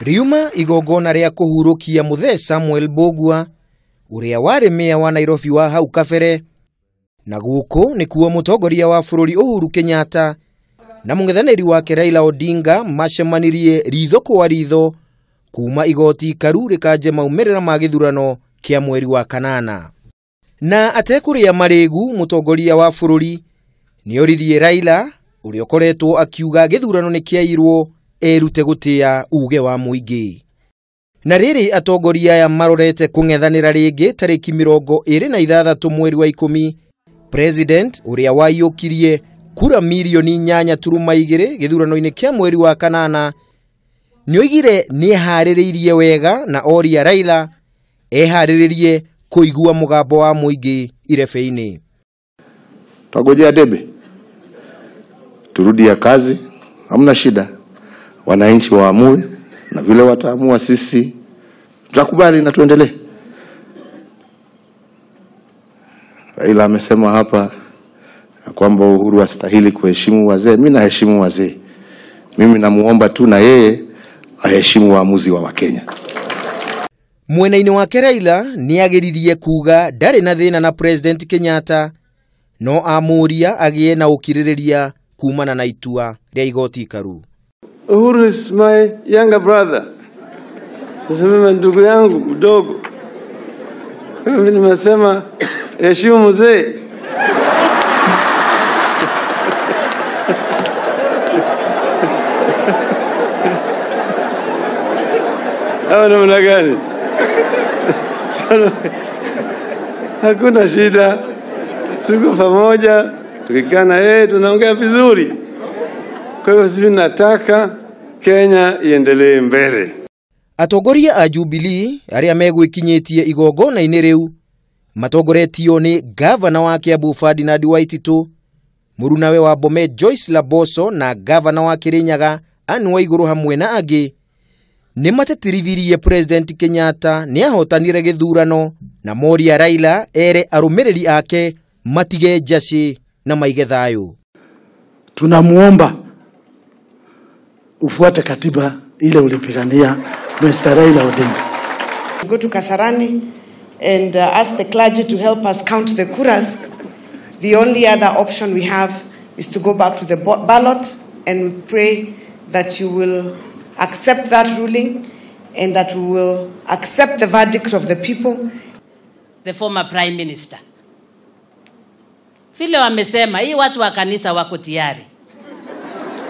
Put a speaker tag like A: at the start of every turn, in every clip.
A: Riuma igongona ria kuhurukia Muthe Samuel Mbugua uria wari meya wa Nairobi wa hau kabere, na guku ni kuo mutongoria wa bururi Uhuru Kenyatta na mung'ethaniri wake Raila Odinga macemanirie ritho kwa ritho kuma igoti karu rikaje maumerera ma githurano kia mweri wa kanana. Na atekuria marigu mutongoria wa bururi ni oririe Raila uria ukoretwo akiuga githurano ni kiairwo erute gutia uge wa muingi. Na riri atongoria aya marorete kung'ethanira ringi tariki 26 mweri wa 10, President uria waiyukirie kura milioni 8.2 githurano-ini kia mweri wa kanana nioigire ni haririirie wega na oria Raila ehariririe kuigua mugambo wa muingi irebe-ini.
B: Twagojea debe turudi ya kazi, hamna shida, wananchi waamue, na vile wataamua sisi tutakubali na tuendelee. Raila amesema hapa kwamba Uhuru astahili kuheshimu wazee. Mimi naheshimu wazee. Mimi namuomba tu na yeye aheshimu waamuzi wa Wakenya.
A: Mwena-ini wake Raila ni agiririe kuga ndari na thina na President Kenyatta, no amuria agie na ukiririria kumana na itua ria igoti karu.
C: Uhuru is my younger brother. Nasema ndugu yangu mdogo. Mimi nimesema heshimu mzee. Hawa namna gani? Hakuna shida. Tuko pamoja, tukikaa tunaongea vizuri. Kwa hivyo sisi nataka Kenya iendelee mbele.
A: Atongoria a Jubilee aria megwikinyitie igongona-ini riu matongoretio ni gavana wa Kiambu Ferdinand Waititu, murunawe wa Bomet Joyce Laboso na gavana wa Kirinyaga Anne Waiguru hamwe na angi ni matetirithiririe President Kenyatta ni ahotanire githurano na moria Raila ere arumiriri ake matige jaci na maige thayu.
D: Tunamuomba ufuate katiba ile ulipigania, Mr. Raila Odinga.
E: Go to Kasarani and ask the clergy to help us count the kuras. The only other option we have is to go back to the ballot, and we pray that you will accept that ruling and that we will accept the verdict of the people.
F: The former Prime Minister. Vile wamesema, hii watu wa kanisa wako tayari.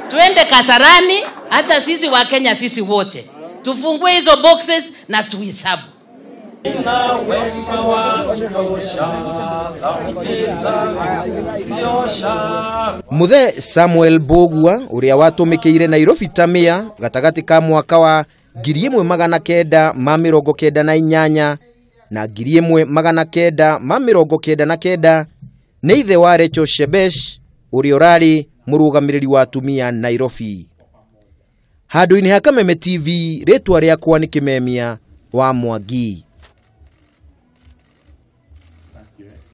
F: Tuende Kasarani, hata sisi wa Kenya sisi wote. Tufungue hizo boxes na tuhesabu.
A: Muthe Samuel Mbugua uria watumikiire Nairobi ta meya gatagati ka mwaka wa 1998 na 1999 ni ithe wa Rachel Shebesh uria urari murugamiriri wa atumia Nairobi. Handu-ini ha Kameme TV, ritwa riakwa ni Kimemia wa Mwangi.